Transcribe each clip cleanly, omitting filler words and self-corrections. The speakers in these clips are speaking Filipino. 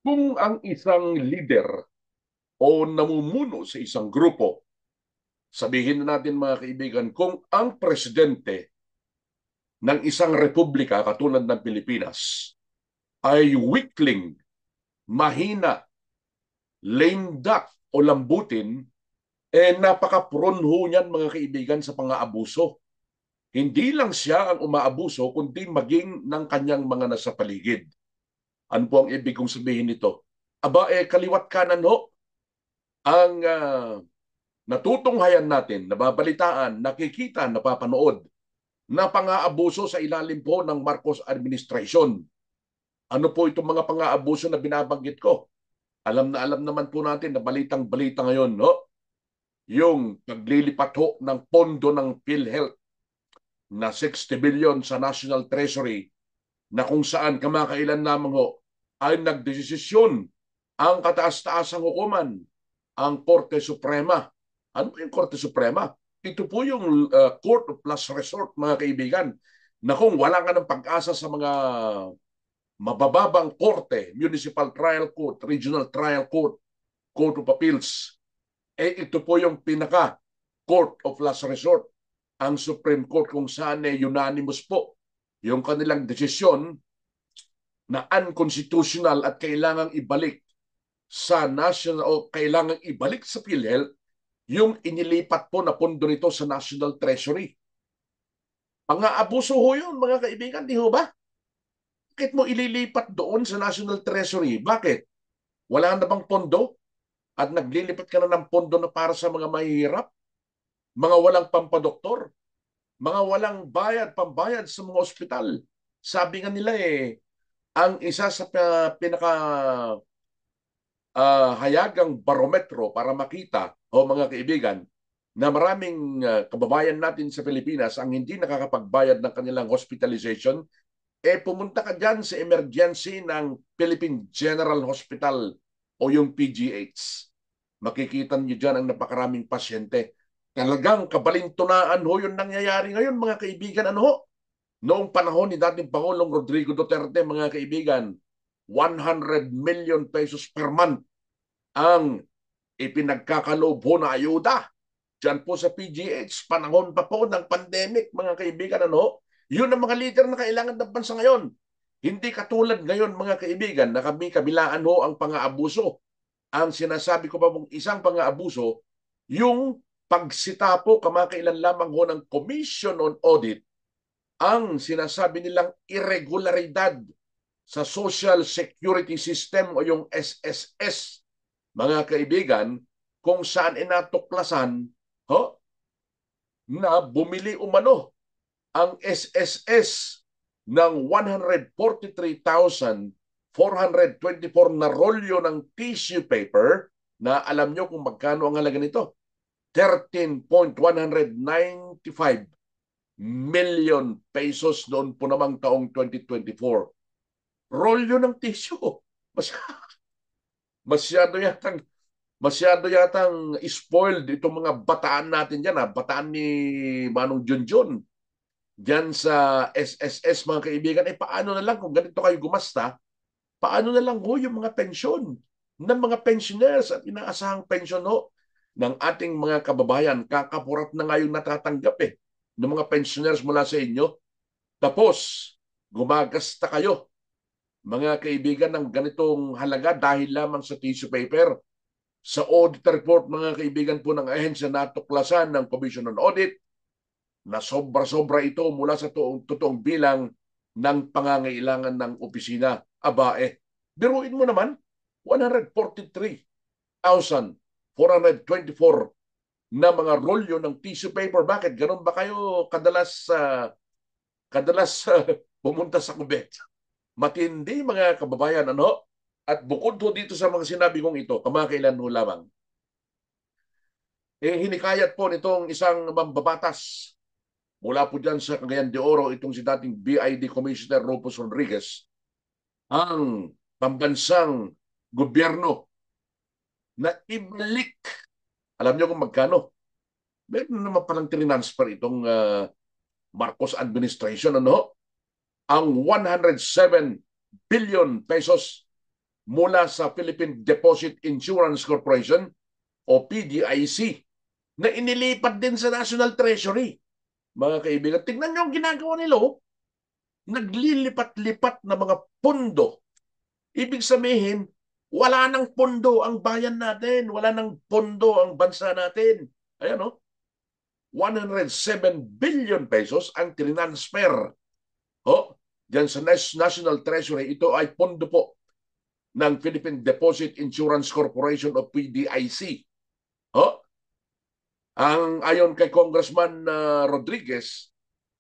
Kung ang isang leader o namumuno sa isang grupo, sabihin na natin mga kaibigan, kung ang presidente ng isang republika katulad ng Pilipinas ay weakling, mahina, lame duck o lambutin, napaka-prone ho niyan mga kaibigan sa pang-aabuso. Hindi lang siya ang umaabuso, kundi maging ng kanyang mga nasa paligid. Ano po ang ibig kong sabihin nito? Aba, kaliwat kanan ho ang natutunghayan natin, nababalitaan, nakikita, napapanood na pang-aabuso sa ilalim po ng Marcos administration. Ano po itong mga pang-aabuso na binabanggit ko? Alam na alam naman po natin na balitang-balita ngayon, no? Yung paglilipat ho ng pondo ng PhilHealth na 60 billion sa National Treasury na kung saan kamakailan lamang ho ay nagdesisyon ang kataas-taasang hukuman, ang Korte Suprema. Ano po yung Korte Suprema? Ito po yung Court of Last Resort, mga kaibigan, na kung wala ka ng pag-asa sa mga mababang korte, Municipal Trial Court, Regional Trial Court, Court of Appeals, ito po yung pinaka Court of Last Resort, ang Supreme Court kung saan unanimous po yung kanilang desisyon na unconstitutional at kailangang ibalik sa national o kailangang ibalik sa PhilHealth yung inilipat po na pondo nito sa National Treasury. Pang-aabuso ho yun, mga kaibigan, di ho ba? Bakit mo ililipat doon sa National Treasury? Bakit? Wala na bang pondo? At naglilipat ka na ng pondo na para sa mga mahihirap? Mga walang pampadoktor? Mga walang bayad, pambayad sa mga ospital? Sabi nga nila ang isa sa pinaka hayagang barometro para makita, o mga kaibigan, na maraming kababayan natin sa Pilipinas ang hindi nakakapagbayad ng kanilang hospitalization, pumunta ka dyan sa emergency ng Philippine General Hospital o yung PGH. Makikita niyo dyan ang napakaraming pasyente. Talagang kabalintunaan ho yung nangyayari ngayon, mga kaibigan. Ano ho? Noong panahon ni dating Pangulong Rodrigo Duterte, mga kaibigan, 100 million pesos per month ang ipinagkakaloob ho na ayuda dyan po sa PGH, panahon pa po ng pandemic, mga kaibigan. Ano? Yun ang mga leader na kailangan ng bansa ngayon. Hindi katulad ngayon, mga kaibigan, na kami kabilaan ho ang pang-aabuso. Ang sinasabi ko pa mong isang pang-aabuso, yung pagsita po kamakailan lamang ho ng Commission on Audit ang sinasabi nilang irregularidad sa Social Security System o yung SSS, mga kaibigan, kung saan inatuklasan na bumili umano ang SSS ng 143,424 na rolyo ng tissue paper na alam nyo kung magkano ang halaga nito. 13.195 million pesos noon po namang taong 2024. Rolyo ng tissue. Masyado yatang masyado yatang spoiled itong mga bataan natin dyan. Bataan ni Manong Junjun dyan sa SSS, mga kaibigan. Paano na lang kung ganito kayo gumasta, paano na lang ho yung mga pensyon ng mga pensioners at inaasahang pensyon ho ng ating mga kababayan. Kakapurat na nga yung natatanggap ng mga pensioners mula sa inyo. Tapos, gumagasta kayo, mga kaibigan, ng ganitong halaga dahil lamang sa tissue paper. Sa audit report, mga kaibigan po ng ahensya, natuklasan ng Commission on Audit na sobra-sobra ito mula sa totoong bilang ng pangangailangan ng opisina. Aba biruin mo naman, 143,424 na mga rolyo ng tissue paper. Bakit? Ganun ba kayo kadalas pumunta sa kubet? Matindi, mga kababayan, ano? At bukod po dito sa mga sinabi kong ito, kamakailan ho lamang, hinikayat po nitong isang mambabatas mula po dyan sa Cagayan de Oro, itong si dating BID Commissioner Rufus Rodriguez, ang pambansang gobyerno na ibalik. Alam niyo kung magkano? Meron naman palang transfer itong Marcos administration, ano? Ang 107 billion pesos mula sa Philippine Deposit Insurance Corporation o PDIC na inilipat din sa National Treasury. Mga kaibigan, tingnan nyo ang ginagawa nila. Naglilipat-lipat na mga pondo. Ibig sabihin, wala nang pondo ang bayan natin. Wala nang pondo ang bansa natin. Ayan 107 billion pesos ang transfer. Diyan sa National Treasury, ito ay pondo po ng Philippine Deposit Insurance Corporation o PDIC. Ayon kay Congressman Rodriguez,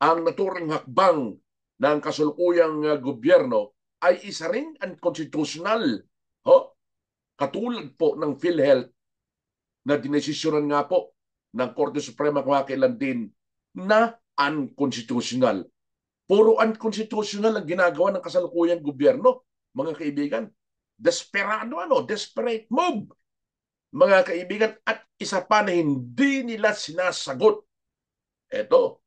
ang naturang hakbang ng kasulukuyang gobyerno ay isa ring unconstitutional. Katulad po ng PhilHealth na dinesisyonan nga po ng Korte Suprema kumakailan din na unconstitutional. Puro unconstitutional ang ginagawa ng kasalukuyang gobyerno, mga kaibigan. Desperate move, mga kaibigan, at isa pa na hindi nila sinasagot. Ito,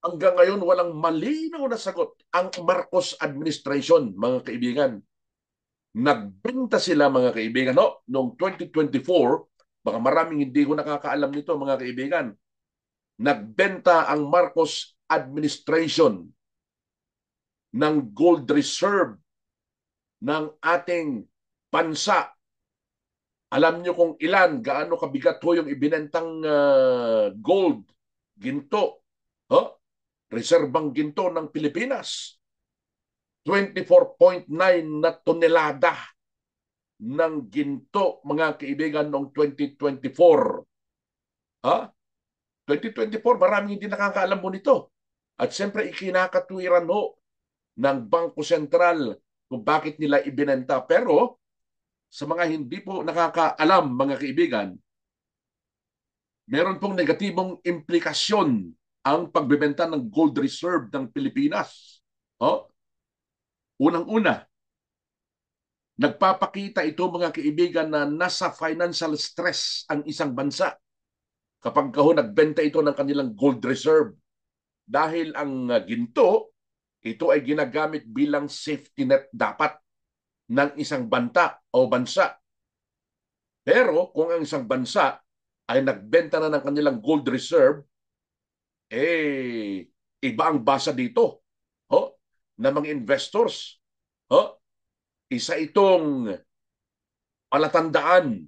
hanggang ngayon walang malinaw na sagot ang Marcos administration, mga kaibigan. Nagbenta sila, mga kaibigan, noong 2024, baka maraming hindi ko nakakaalam nito, mga kaibigan. Nagbenta ang Marcos administration ng gold reserve ng ating bansa. Alam nyo kung ilan, gaano kabigat ho yung ibinentang gold, ginto, reserbang ginto ng Pilipinas. 24.9 na tonelada ng ginto, mga kaibigan, noong 2024. 2024, maraming hindi nakakaalam mo nito. At siyempre, ikinakatwiran ho ng Bangko Sentral kung bakit nila ibinenta. Pero, sa mga hindi po nakakaalam, mga kaibigan, meron pong negatibong implikasyon ang pagbebenta ng gold reserve ng Pilipinas. Unang-una, nagpapakita ito, mga kaibigan, na nasa financial stress ang isang bansa kapag nagbenta ito ng kanilang gold reserve. Dahil ang ginto, ito ay ginagamit bilang safety net dapat ng isang bansa. Pero kung ang isang bansa ay nagbenta na ng kanilang gold reserve, iba ang basa dito na mga investors. Isa itong palatandaan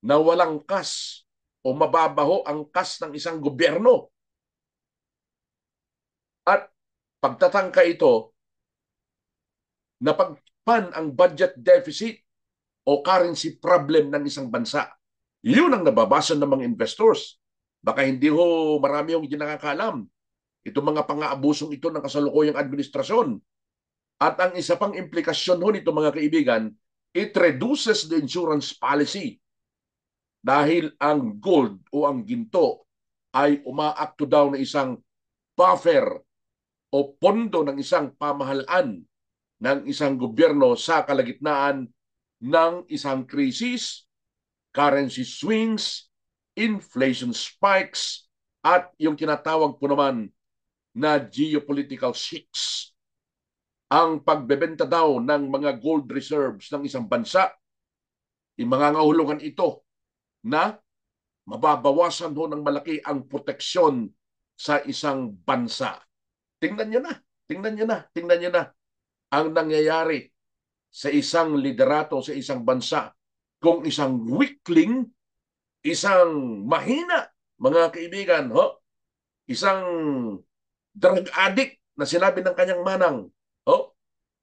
na walang kas o mababaho ang kas ng isang gobyerno. At pagtatangka ito na pagpan ang budget deficit o currency problem ng isang bansa. Yun ang nababasa ng mga investors. Baka hindi marami yung hindi nakakaalam. Itong mga pang-aabusong ito ng kasalukuyang administrasyon. At ang isa pang implikasyon nito, mga kaibigan, it reduces the insurance policy. Dahil ang gold o ang ginto ay umaakto daw na isang buffer o pondo ng isang pamahalaan ng isang gobyerno sa kalagitnaan ng isang krisis, currency swings, inflation spikes, at yung tinatawag po naman na geopolitical shifts. Ang pagbebenta daw ng mga gold reserves ng isang bansa, imangangahulugan ito na mababawasan ng malaki ang proteksyon sa isang bansa. Tingnan nyo na ang nangyayari sa isang liderato sa isang bansa kung isang weakling, isang mahina, mga kaibigan, isang drug addict na sinabi ng kanyang manang,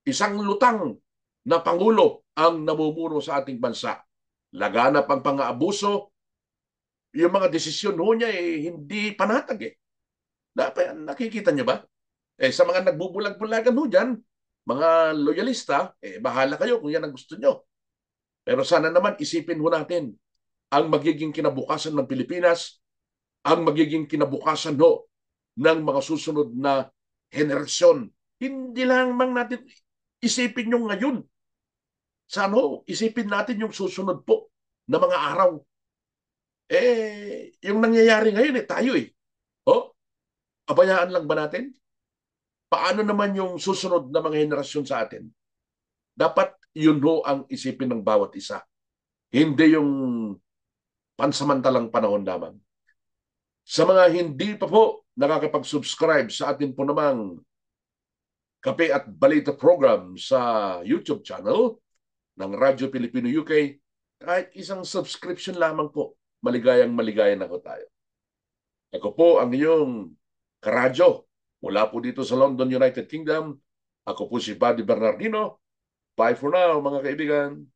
isang lutang na pangulo ang namumuno sa ating bansa. Laganap ang pang-aabuso, yung mga desisyon niya hindi panatag . Nakikita niyo ba? Sa mga nagbubulag-bulagan dyan, mga loyalista, bahala kayo kung yan ang gusto nyo. Pero sana naman isipin natin ang magiging kinabukasan ng Pilipinas, ang magiging kinabukasan ng mga susunod na henerasyon. Hindi lang natin isipin yung ngayon. Sana isipin natin yung susunod po na mga araw. Yung nangyayari ngayon tayo. Abayaan lang ba natin? paano naman yung susunod na mga henerasyon sa atin? Dapat yun ho ang isipin ng bawat isa. Hindi yung pansamantalang panahon lamang. Sa mga hindi pa po nakakapag-subscribe sa atin po namang Kape at Balita program sa YouTube channel ng Radyo Pilipino UK, kahit isang subscription lamang po, maligayang maligaya na po tayo. Ako po ang inyong karadyo mula po dito sa London, United Kingdom. Ako po si Buddy Bernardino. Bye for now, mga kaibigan.